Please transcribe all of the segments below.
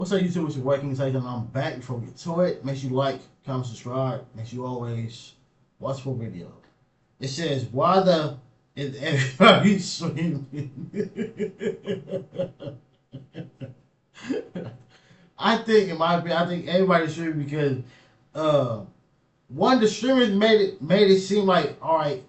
What's up, YouTube? It's your working session. I'm back. Before we get to it, make sure you like, comment, subscribe. Make sure you always watch full video. It says, why the is everybody streaming? I think, in my opinion, I think everybody's streaming because uh, one, the streamers made it seem like, all right,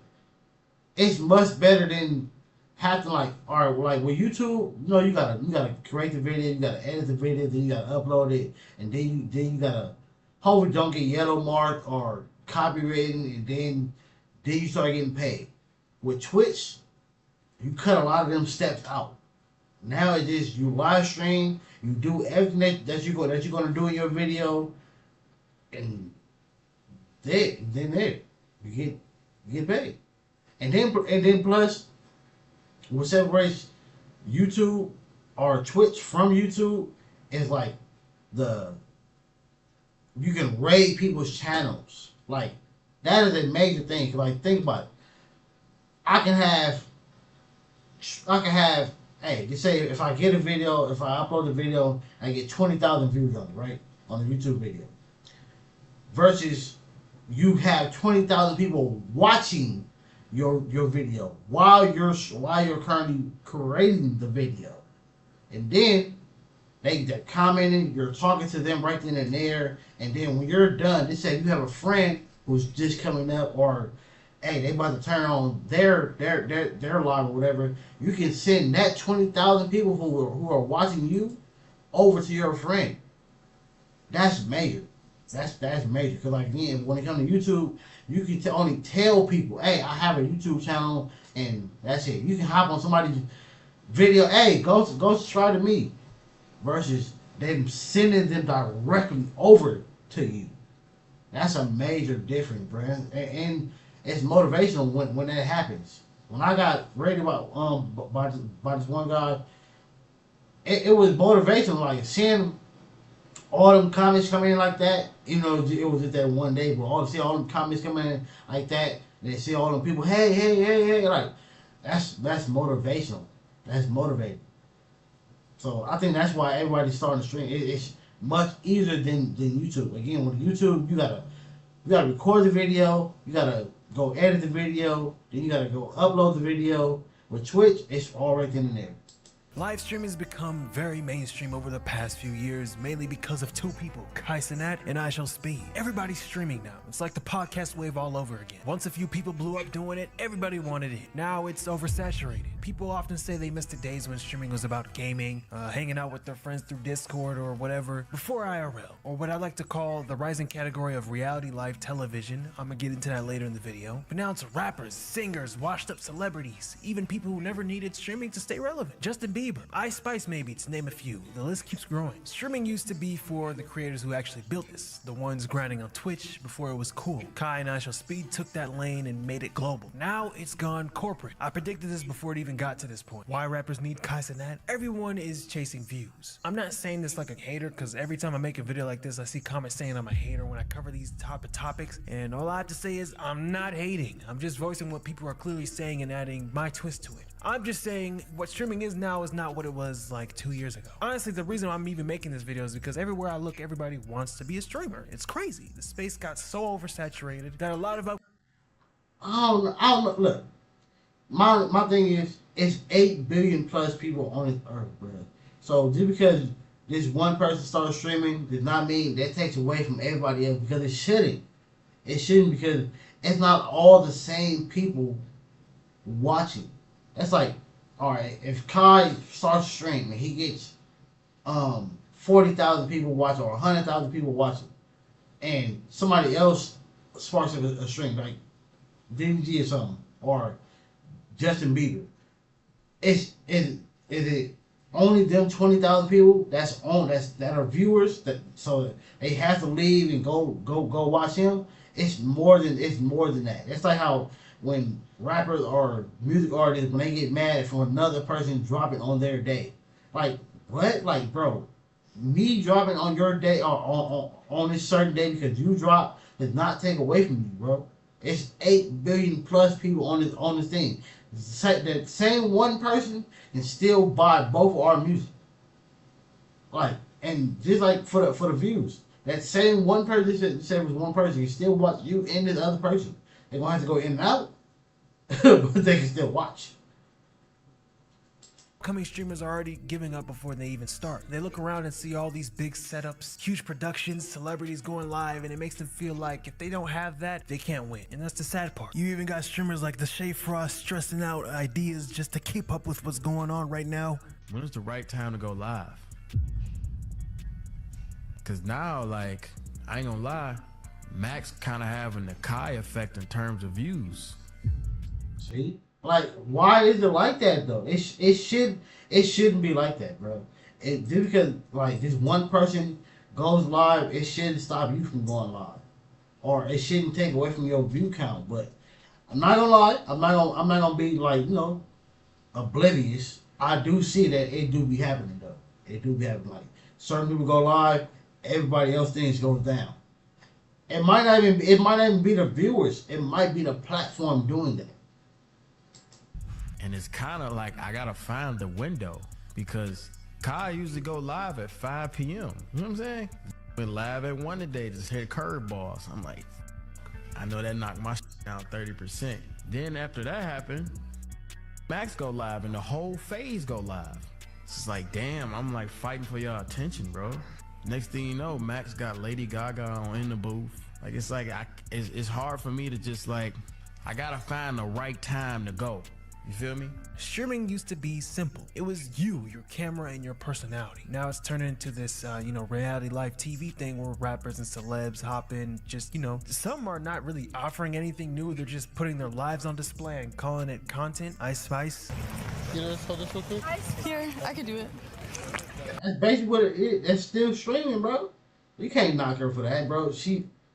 it's much better than having to, like, all right, well, like with YouTube, you gotta create the video, you gotta edit the video, then you gotta upload it, and then you gotta hopefully don't get yellow marked or copywritten, and then you start getting paid. With Twitch, you cut a lot of them steps out. Now it is you live stream, you do everything that you're gonna do in your video, and then you get paid. And then plus, what separates YouTube or Twitch from YouTube is like the you can raid people's channels. Like that is a major thing. Like think about it. I can have hey, just say if I get a video, if I upload a video, I get 20,000 views on it, right? On the YouTube video. Versus you have 20,000 people watching your video while you're currently creating the video, and then they're commenting, you're talking to them right then and there, and then when you're done, they say you have a friend who's just coming up, or hey, they about to turn on their live or whatever. You can send that 20,000 people who are watching you over to your friend. That's major. That's major. Because like again, when it comes to YouTube, you can only tell people, hey, I have a YouTube channel, and that's it. You can hop on somebody's video, hey, go subscribe to me, versus them sending them directly over to you. That's a major difference, bro. And it's motivational when that happens. When I got rated by this one guy, it was motivational, like seeing all them comments come in like that. You know, it was just that one day, but see all them comments come in like that, and they see all them people, hey, like that's motivational. That's motivating. So I think that's why everybody's starting to stream. It's much easier than YouTube. Again, with YouTube, you gotta record the video, you gotta go edit the video, then you gotta go upload the video. With Twitch, it's all right then and there. Live streaming has become very mainstream over the past few years, mainly because of two people, Kai Cenat and I Shall Speed. Everybody's streaming now. It's like the podcast wave all over again. Once a few people blew up doing it, everybody wanted it. Now it's oversaturated. People often say they missed the days when streaming was about gaming, hanging out with their friends through Discord or whatever, before IRL, or what I like to call the rising category of reality live television. I'm gonna get into that later in the video. But now it's rappers, singers, washed up celebrities, even people who never needed streaming to stay relevant. Justin Bieber, Ice Spice maybe, to name a few. The list keeps growing. Streaming used to be for the creators who actually built this, the ones grinding on Twitch before it was cool. Kai and I Shall Speed took that lane and made it global. Now it's gone corporate. I predicted this before it even got to this point. Why rappers need Kai Cenat? Everyone is chasing views. I'm not saying this like a hater, because every time I make a video like this, I see comments saying I'm a hater when I cover these type of topics, and all I have to say is I'm not hating. I'm just voicing what people are clearly saying and adding my twist to it. I'm just saying what streaming is now is not what it was like 2 years ago. Honestly, the reason I'm even making this video is because everywhere I look, everybody wants to be a streamer. It's crazy. The space got so oversaturated that a lot of I don't know. Look, my thing is, it's 8 billion plus people on this earth, bro. So just because this one person starts streaming does not mean that takes away from everybody else, because it shouldn't. It shouldn't, because it's not all the same people watching. That's like, all right, if Kai starts streaming, he gets 40,000 people watching or 100,000 people watching, and somebody else sparks a stream like DDG or something, or Justin Bieber. Is it only them 20,000 people that are viewers, that so they have to leave and go watch him? It's more than that. It's like how when rappers or music artists, when they get mad from another person dropping on their day, like what? Like, bro, me dropping on your day or on this certain day because you drop does not take away from you, bro. It's 8 billion plus people on this thing. That same one person can still buy both of our music. Like, And just like for the views, that same one person that said it was one person, you still watch you and this other person. They're gonna have to go in and out, but they can still watch. Upcoming streamers are already giving up before they even start. They look around and see all these big setups, huge productions, celebrities going live, and it makes them feel like if they don't have that, they can't win. And that's the sad part. You even got streamers like the Shea Frost stressing out ideas just to keep up with what's going on right now. When is the right time to go live? Cause now, like, I ain't gonna lie, Max kind of having the Kai effect in terms of views. See? Like, why is it like that though? It shouldn't be like that, bro. Just because like this one person goes live, it shouldn't stop you from going live, or it shouldn't take away from your view count. But I'm not gonna lie, I'm not gonna be like oblivious. I do see that it do be happening though. It do be happening. Like certain people go live, everybody else things goes down. It might not even be the viewers. It might be the platform doing that. And it's kind of like I gotta find the window because Kai usually go live at 5 p.m. You know what I'm saying? Went live at 1 today, just hit curveballs. I'm like, I know that knocked my down 30%. Then after that happened, Max go live and the whole phase go live. It's like, damn, I'm like fighting for your attention, bro. Next thing you know, Max got Lady Gaga on in the booth. Like it's like it's hard for me to just like I gotta find the right time to go. You feel me? Streaming used to be simple. It was you, your camera, and your personality. Now it's turned into this, reality life TV thing where rappers and celebs hop in. Just, some are not really offering anything new. They're just putting their lives on display and calling it content. Ice Spice. Here, I could do it. That's basically what it is. That's still streaming, bro. You can't knock her for that, bro.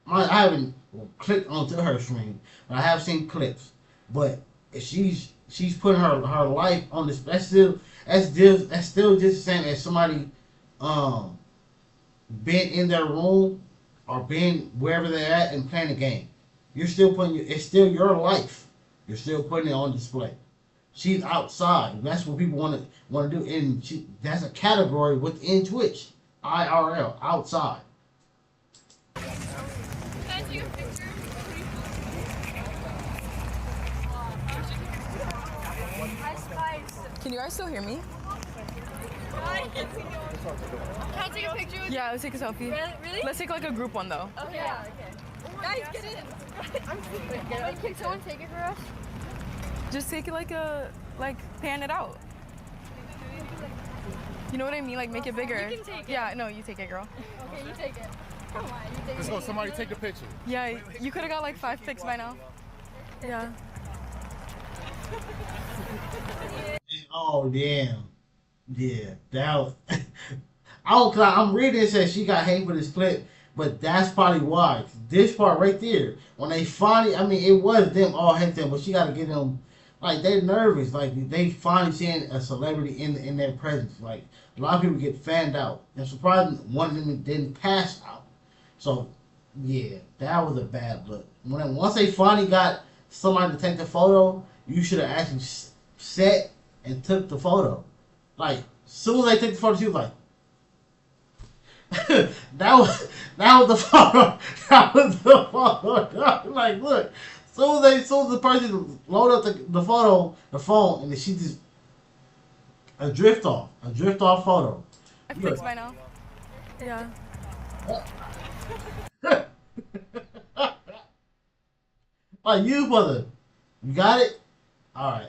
I haven't clicked onto her stream, but I have seen clips. But if she's putting her life on this. That's still just the same as somebody been in their room or been wherever they're at and playing a game. You're still it's still your life. You're still putting it on display. She's outside. That's what people want to do, and that's a category within Twitch. IRL, outside. Can I take a picture? Can you guys still hear me? Can I take a picture? Yeah, let's take a selfie. Really? Let's take like a group one though. Okay. Yeah, okay. Guys, get in. Wait, can someone take it for us? Just take it pan it out. You know what I mean? Like make it bigger. You can take it. Yeah, no, you take it, girl. Okay, you take it. Come on, you take it. Let's go, somebody take the picture. Yeah, you could have got like 5 pics by now. Yeah. Oh damn, yeah, that was. I'm reading it says she got hate for this clip, but that's probably why. This part right there, when they finally, it was them all hate them, but she got to get them, like they're nervous, like they finally seeing a celebrity in their presence. Like a lot of people get fanned out. And surprising one of them didn't pass out. So yeah, that was a bad look. Once they finally got somebody to take the photo, you should have actually sat and took the photo. Like, as soon as they took the photo, she was like, that was the photo. That was the photo. Like, look, as soon as the person loaded up the phone, and then she just a drift off photo. I fixed by now. Yeah. Like, you brother, you got it. All right.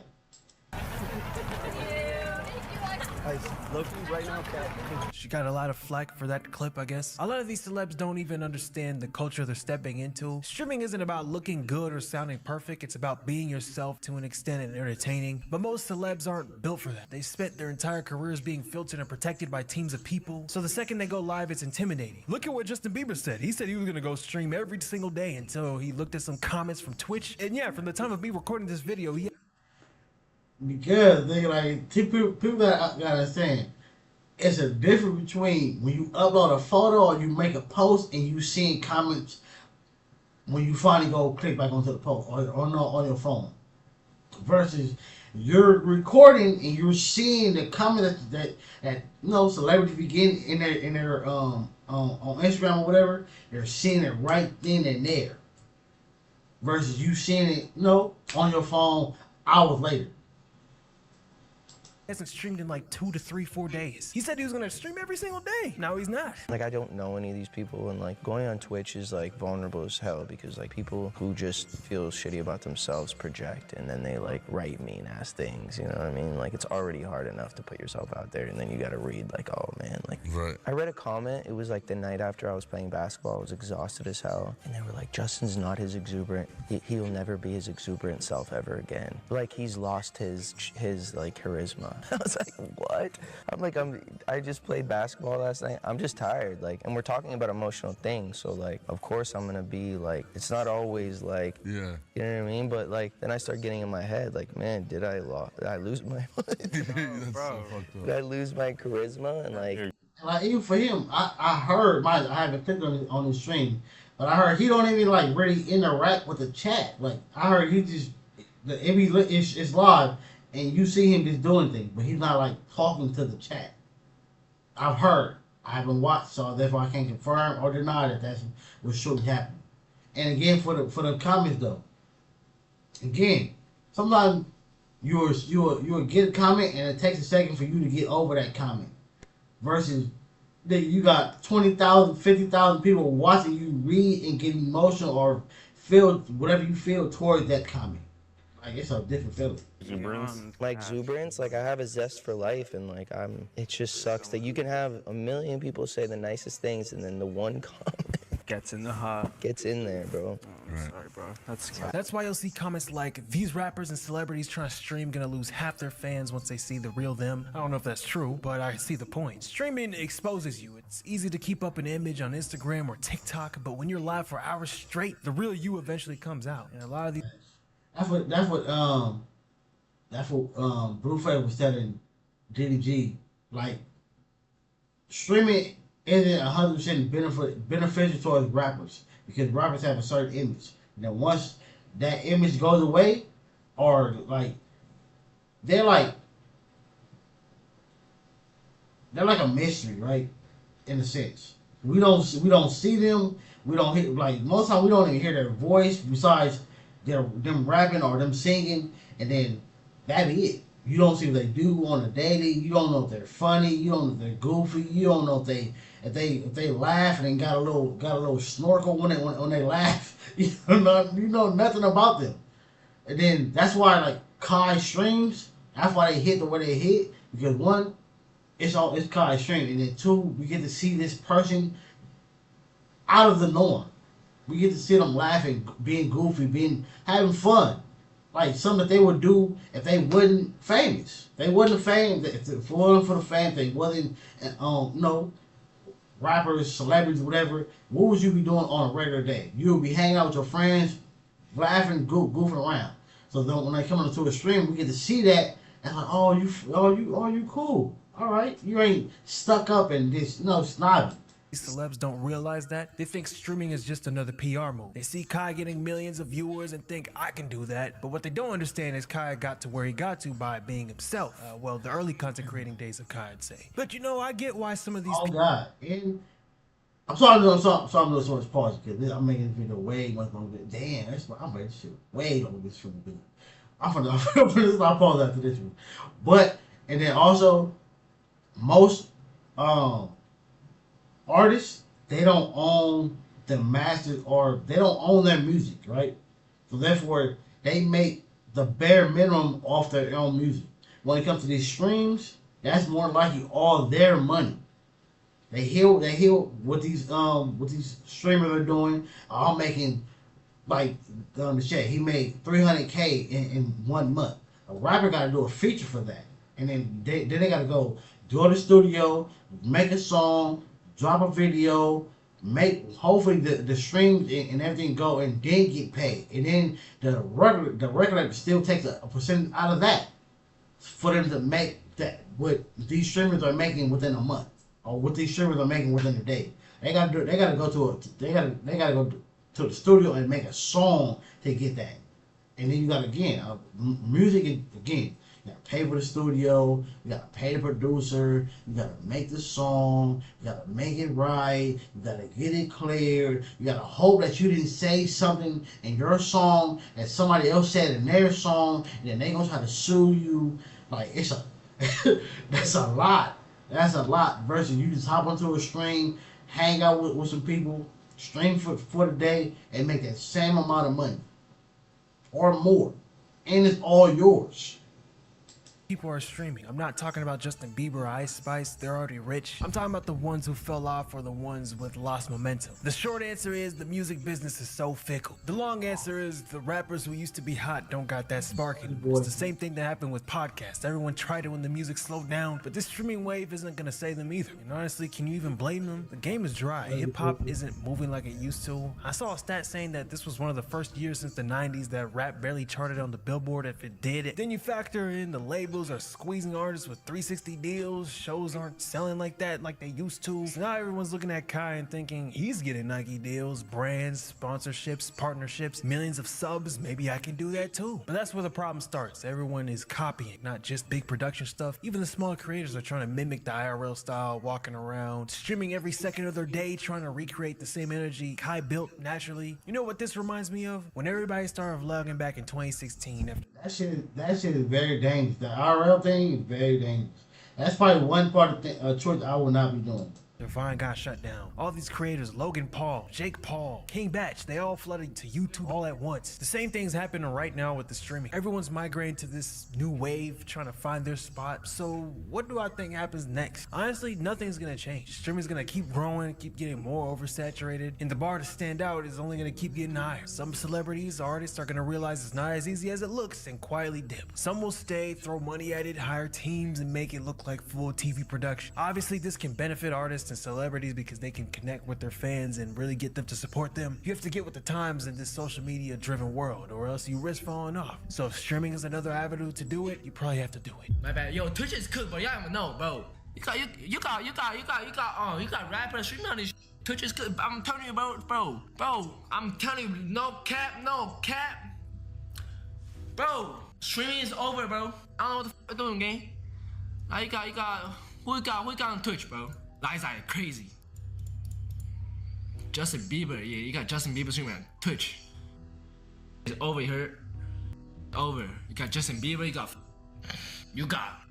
She got a lot of flack for that clip, I guess. A lot of these celebs don't even understand the culture they're stepping into. Streaming isn't about looking good or sounding perfect. It's about being yourself to an extent and entertaining. But most celebs aren't built for that. They spent their entire careers being filtered and protected by teams of people. So the second they go live, it's intimidating. Look at what Justin Bieber said. He said he was gonna go stream every single day until he looked at some comments from Twitch. And yeah, from the time of me recording this video, because they people gotta understand, it's a difference between when you upload a photo or you make a post and you seeing comments when you finally go click back onto the post or on your phone, versus You're recording and you're seeing the comment that celebrities begin in their on Instagram or whatever. They're seeing it right then and there, versus you seeing it on your phone hours later. Hasn't streamed in like 2 to 3, 4 days. He said he was gonna stream every single day. Now he's not. Like, I don't know any of these people, and like going on Twitch is like vulnerable as hell, because like people who just feel shitty about themselves project, and then they like write mean ass things, you know what I mean? Like, it's already hard enough to put yourself out there, and then you gotta read like, oh man, like. Right. I read a comment, it was like the night after I was playing basketball, I was exhausted as hell, and they were like, Justin's not his exuberant, he'll never be his exuberant self ever again. Like, he's lost his like charisma. I was like, what? I'm like, I just played basketball last night. I'm just tired, like, and we're talking about emotional things, so like, of course I'm gonna be like, it's not always like, yeah, you know what I mean? But like, then I start getting in my head, like, man, did I lose my, That's so fucked up. did I lose my charisma? And like even for him, I heard I haven't clicked on his stream, but I heard he don't even like really interact with the chat. Like, I heard he just it's live. And you see him just doing things, but he's not like talking to the chat. I've heard. I haven't watched, so therefore I can't confirm or deny that that's what's truly happening. And again, for the comments though, again, sometimes you'll get a comment and it takes a second for you to get over that comment, versus that you got 20,000, 50,000 people watching you read and get emotional or feel whatever you feel towards that comment. Like, it's a different feeling. Exuberance, like I have a zest for life, and like it just sucks that you can have a million people say the nicest things, and then the one comment gets in the heart. Gets in there, bro. Right. Sorry, bro. That's why you'll see comments like, these rappers and celebrities trying to stream gonna lose half their fans once they see the real them. I don't know if that's true, but I see the point. Streaming exposes you. It's easy to keep up an image on Instagram or TikTok, but when you're live for hours straight, the real you eventually comes out. And a lot of these... That's what Blueface was telling DDG. Like, streaming isn't 100% beneficial towards rappers, because rappers have a certain image. And then once that image goes away, or like they're like a mystery, right? In a sense, we don't see them. We don't hear, like, most time we don't even hear their voice besides them rapping or them singing, and then that be it. You don't see what they do on a daily. You don't know if they're funny. You don't know if they're goofy. You don't know if they laugh and then got a little snorkel when they laugh. You know nothing about them. And then that's why, like, Kai streams, that's why they hit the way they hit, because one, it's Kai stream, and then two, we get to see this person out of the norm. We get to see them laughing, being goofy, having fun. Like something that they would do if they wasn't famous. They wasn't famous. If it wasn't for the fame, they wasn't, rappers, celebrities, whatever. What would you be doing on a regular day? You would be hanging out with your friends, laughing, goofing around. So then when they come into a stream, we get to see that, and like, oh, you cool. All right, you ain't stuck up and just snobby. These celebs don't realize that. They think streaming is just another PR move. They see Kai getting millions of viewers and think, I can do that. But what they don't understand is Kai got to where he got to by being himself. Well, the early content creating days of Kai, I'd say. But I get why some of these people... God. And I'm sorry to do so much pause, because I'm making this video way much longer. Damn, I'm ready to shoot way longer this film. I'm gonna stop pause after this one. But, and then also, most artists, they don't own the masters, or they don't own their music, right? So therefore, they make the bare minimum off their own music. When it comes to these streams, that's more likely all their money. They hear what these streamers are doing. I'm making, like, the chat, he made $300K in 1 month. A rapper got to do a feature for that, and then they got to go to the studio, make a song, drop a video, hopefully the streams and everything go, and then get paid. And then the record label still takes a percentage out of that for them to make that what these streamers are making within a month, or what these streamers are making within a day. They gotta go to the studio and make a song to get that. And then you got music again. You gotta pay for the studio. You gotta pay the producer. You gotta make the song. You gotta make it right. You gotta get it cleared. You gotta hope that you didn't say something in your song that somebody else said in their song, and then they gonna try to sue you. Like it's a that's a lot. That's a lot versus you just hop onto a stream, hang out with some people, stream for the day, and make that same amount of money or more, and it's all yours. People are streaming. I'm not talking about Justin Bieber or Ice Spice. They're already rich. I'm talking about the ones who fell off or the ones with lost momentum. The short answer is the music business is so fickle. The long answer is the rappers who used to be hot don't got that spark anymore. It's the same thing that happened with podcasts. Everyone tried it when the music slowed down, but this streaming wave isn't gonna save them either. And honestly, can you even blame them? The game is dry. Hip hop isn't moving like it used to. I saw a stat saying that this was one of the first years since the 90s that rap barely charted on the Billboard if it did. Then you factor in the labels are squeezing artists with 360 deals, shows aren't selling like that like they used to. So now everyone's looking at Kai and thinking he's getting Nike deals, brands, sponsorships, partnerships, millions of subs, maybe I can do that too. But that's where the problem starts. Everyone is copying, not just big production stuff. Even the small creators are trying to mimic the IRL style, walking around, streaming every second of their day, trying to recreate the same energy Kai built naturally. You know what this reminds me of? When everybody started vlogging back in 2016 after That shit is very dangerous. The IRL thing is very dangerous. That's probably one part of the choice I will not be doing. Vine got shut down. All these creators, Logan Paul, Jake Paul, King Batch, they all flooded to YouTube all at once. The same thing's happening right now with the streaming. Everyone's migrating to this new wave, trying to find their spot. So what do I think happens next? Honestly, nothing's gonna change. Streaming's gonna keep growing, keep getting more oversaturated, and the bar to stand out is only gonna keep getting higher. Some celebrities, artists are gonna realize it's not as easy as it looks and quietly dip. Some will stay, throw money at it, hire teams, and make it look like full TV production. Obviously, this can benefit artists and celebrities because they can connect with their fans and really get them to support them. You have to get with the times in this social media driven world or else you risk falling off. So if streaming is another avenue to do it, you probably have to do it. My bad. Yo, Twitch is cooked, bro. Y'all don't even know, bro. You got rappers streaming on this. Twitch is cooked. I'm telling you, bro. I'm telling you, no cap. Bro, streaming is over, bro. I don't know what the fuck doing, gang. Now who we got on Twitch, bro? Lies are crazy. Justin Bieber, yeah, you got Justin Bieber streaming on Twitch. It's over here. Over. You got Justin Bieber, you got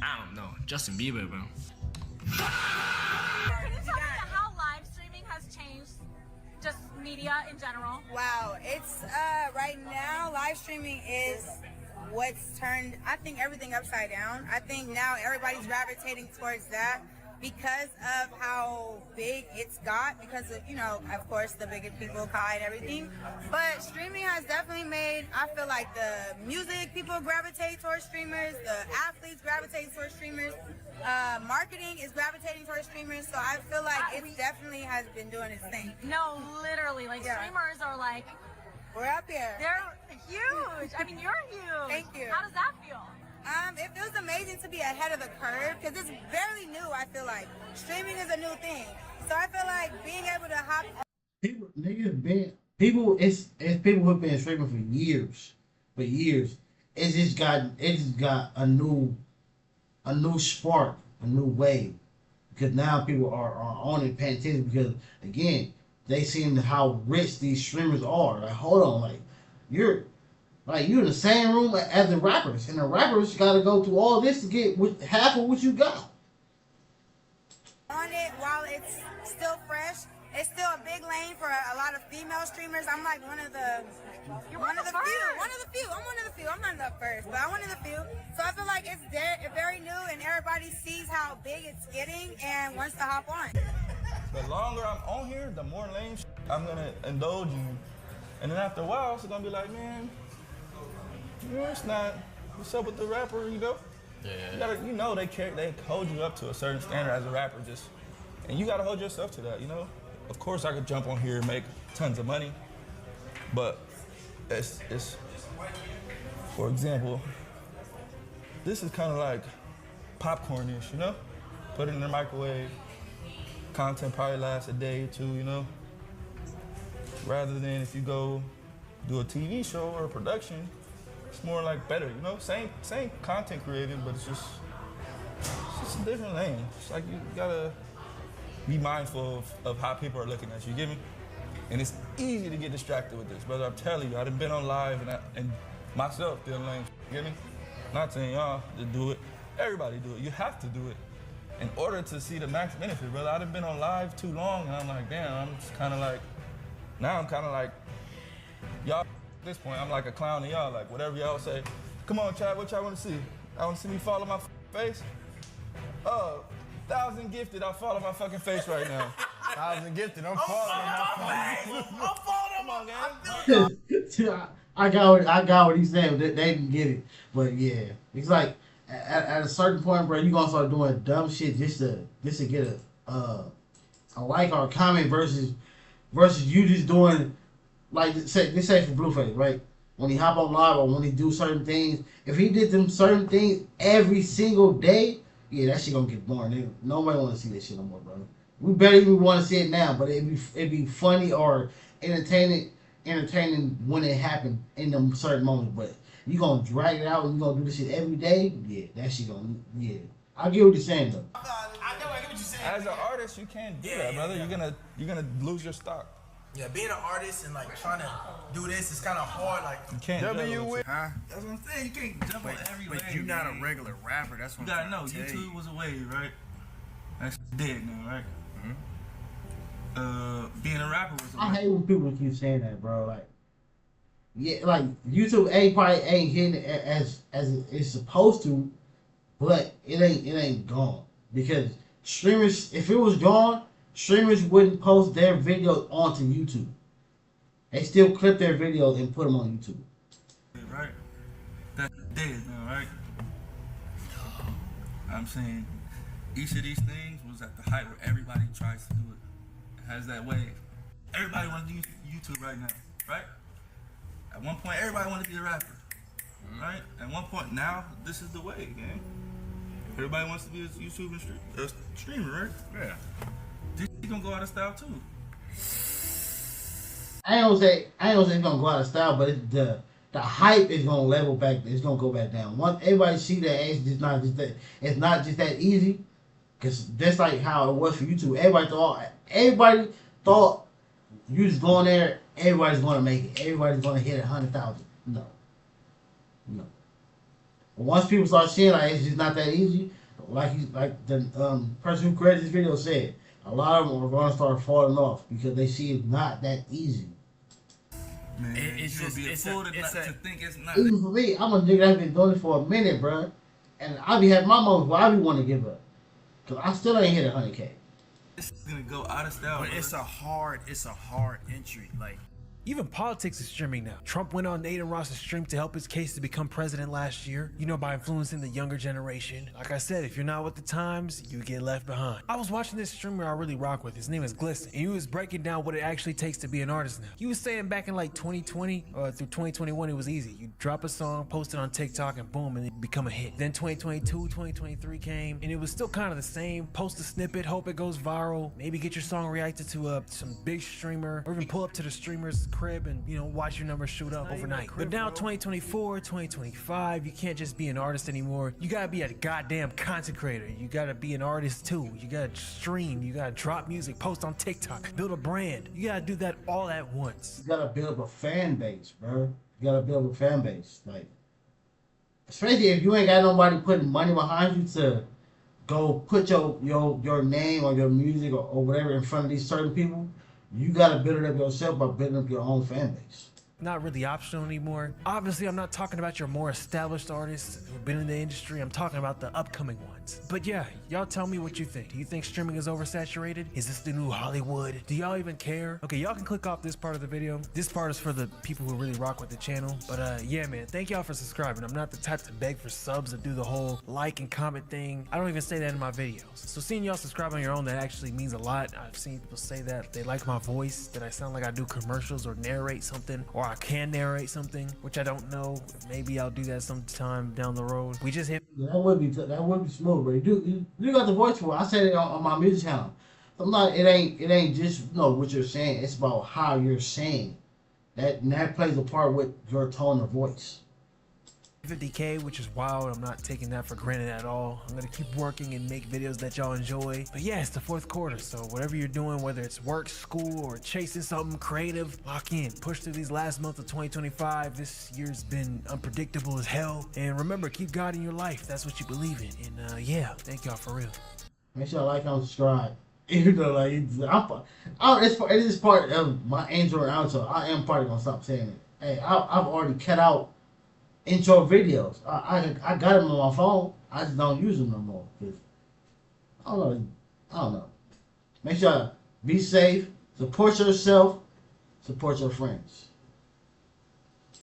I don't know, Justin Bieber, bro. Can you tell me how live streaming has changed just media in general? Wow, it's right now live streaming is what's turned, I think, everything upside down. I think now everybody's gravitating towards that because of how big it's got, because of, you know, of course, the bigger people, Kai and everything. But streaming has definitely made, I feel like the music people gravitate towards streamers, the athletes gravitate towards streamers, marketing is gravitating towards streamers, so I feel like it definitely has been doing its thing. No, literally, like streamers are like, we're up here. they're huge. I mean, you're huge. Thank you. How does that feel? It feels amazing to be ahead of the curve because it's fairly new. I feel like streaming is a new thing, so I feel like being able to hop. It's people who've been streaming for years. It's just got a new spark, a new wave, because now people are on it, paying attention because again they seen how rich these streamers are. Like, hold on, like you're in the same room as the rappers, and the rappers got to go through all this to get half of what you got. On it while it's still fresh, it's still a big lane for a lot of female streamers. I'm like one of the few. I'm one of the few. I'm not the first, but I'm one of the few. So I feel like it's very new, and everybody sees how big it's getting and wants to hop on. The longer I'm on here, the more lame I'm gonna indulge you, and then after a while, it's gonna be like, man. It's not. What's up with the rapper? You know. Yeah. They hold you up to a certain standard as a rapper, and you gotta hold yourself to that. You know. Of course, I could jump on here and make tons of money, but it's. For example, this is kind of like popcorn-ish. You know. Put it in the microwave. Content probably lasts a day or two. You know. Rather than if you go do a TV show or a production, it's more like better, you know? Same content created, but it's just a different lane. It's like you gotta be mindful of how people are looking at you, you get me? And it's easy to get distracted with this, brother. I'm telling you, I've been on live and myself doing lame, you get me? Not saying y'all to do it. Everybody do it. You have to do it in order to see the max benefit, brother. I've been on live too long, and I'm like, damn, I'm just kind of like, now I'm kind of like, y'all, at this point, I'm like a clown to y'all. Like, whatever y'all say, come on, Chad, what y'all want to see? I want to see me fall on my face? 1,000 gifted, I'll fall on my fucking face right now. 1,000 gifted, I'm falling on my face. I'm falling on my gang. I got what he's saying. They didn't get it, but yeah, it's like at a certain point, bro, you gonna start doing dumb shit just to get a like or a comment versus you just doing like say for Blueface, right? When he hop on live or when he do certain things, if he did them certain things every single day, yeah, that shit gonna get boring. Nobody wanna see that shit no more, bro. We barely even want to see it now, but it'd be funny or entertaining when it happened in them certain moments. But you gonna drag it out and you gonna do this shit every day, yeah, that shit gonna, yeah. I get what you're saying though. I get what you're saying. As an artist, you can't do that, brother. Yeah. You're gonna lose your stock. Yeah, being an artist and like trying to do this is kind of hard. Like you can't. Huh? That's what I'm saying. You can't jump on every wave. But you're not a regular rapper. That's what you gotta know. YouTube was a wave, right? That's dead now, right? Being a rapper was a wave. I hate when people keep saying that, bro. Like, yeah, like YouTube probably ain't hitting it as it's supposed to, but it ain't gone because streamers. If it was gone, streamers wouldn't post their videos onto YouTube. They still clip their videos and put them on YouTube. Right. That's dead now, right? I'm saying each of these things was at the height where everybody tries to do it. It has that wave. Everybody wants to do YouTube right now, right? At one point, everybody wanted to be a rapper, right? At one point, now this is the way, gang. Everybody wants to be a YouTube streamer, right? Yeah. This is gonna go out of style too. I ain't gonna say it's gonna go out of style, but the hype is gonna level back. It's gonna go back down. Once everybody see that it's not just that easy, because that's like how it was for YouTube. Everybody thought you just going there. Everybody's gonna make it. Everybody's gonna hit 100,000. No. But once people start seeing like it's just not that easy, like the person who created this video said, a lot of them are gonna start falling off because they see it's not that easy. Man, it's just to think it's not. Even for me, I'm a nigga that's been doing it for a minute, bro, and I be having my moments where I be want to give up, cause I still ain't hit 100K. It's gonna go out of style, but it's a hard entry. Like, even politics is streaming now. Trump went on Nathan Ross's stream to help his case to become president last year, by influencing the younger generation. Like I said, if you're not with the times, you get left behind. I was watching this streamer I really rock with. His name is Glisten, and he was breaking down what it actually takes to be an artist now. He was saying back in like 2020 or through 2021, it was easy. You drop a song, post it on TikTok, and boom, and it become a hit. Then 2022, 2023 came, and it was still kind of the same. Post a snippet, hope it goes viral, maybe get your song reacted to some big streamer, or even pull up to the streamer's crib and watch your numbers shoot up overnight. But now 2024, 2025, you can't just be an artist anymore. You gotta be a goddamn content creator. You gotta be an artist too. You gotta stream, you gotta drop music, post on TikTok, build a brand. You gotta do that all at once. You gotta build up a fan base, bro. You gotta build a fan base. Like, especially if you ain't got nobody putting money behind you to go put your name or your music or whatever in front of these certain people. You gotta build it up yourself by building up your own fan base. Not really optional anymore. Obviously, I'm not talking about your more established artists who've been in the industry. I'm talking about the upcoming ones. But yeah, y'all tell me what you think. Do you think streaming is oversaturated? Is this the new Hollywood? Do y'all even care? Okay, y'all can click off this part of the video. This part is for the people who really rock with the channel. But yeah, man, thank y'all for subscribing. I'm not the type to beg for subs or do the whole like and comment thing. I don't even say that in my videos. So seeing y'all subscribe on your own, that actually means a lot. I've seen people say that they like my voice, that I sound like I do commercials or narrate something, or I can narrate something, which I don't know. Maybe I'll do that sometime down the road. We just hit. Yeah, that would be smooth, bro. You got the voice for it. I said it on my music channel. I'm not. It ain't just what you're saying. It's about how you're saying. That plays a part with your tone of voice. 50K, which is wild. I'm not taking that for granted at all. I'm gonna keep working and make videos that y'all enjoy. But yeah, it's the fourth quarter, so whatever you're doing, whether it's work, school, or chasing something creative, lock in. Push through these last months of 2025. This year's been unpredictable as hell. And remember, keep God in your life. That's what you believe in. And yeah, thank y'all for real. Make sure to like, comment, subscribe. Even though like it is part of my intro and outro. I am probably gonna stop saying it. Hey, I've already cut out intro videos. I got them on my phone. I just don't use them no more. Cause I don't know. Make sure to be safe. Support yourself. Support your friends.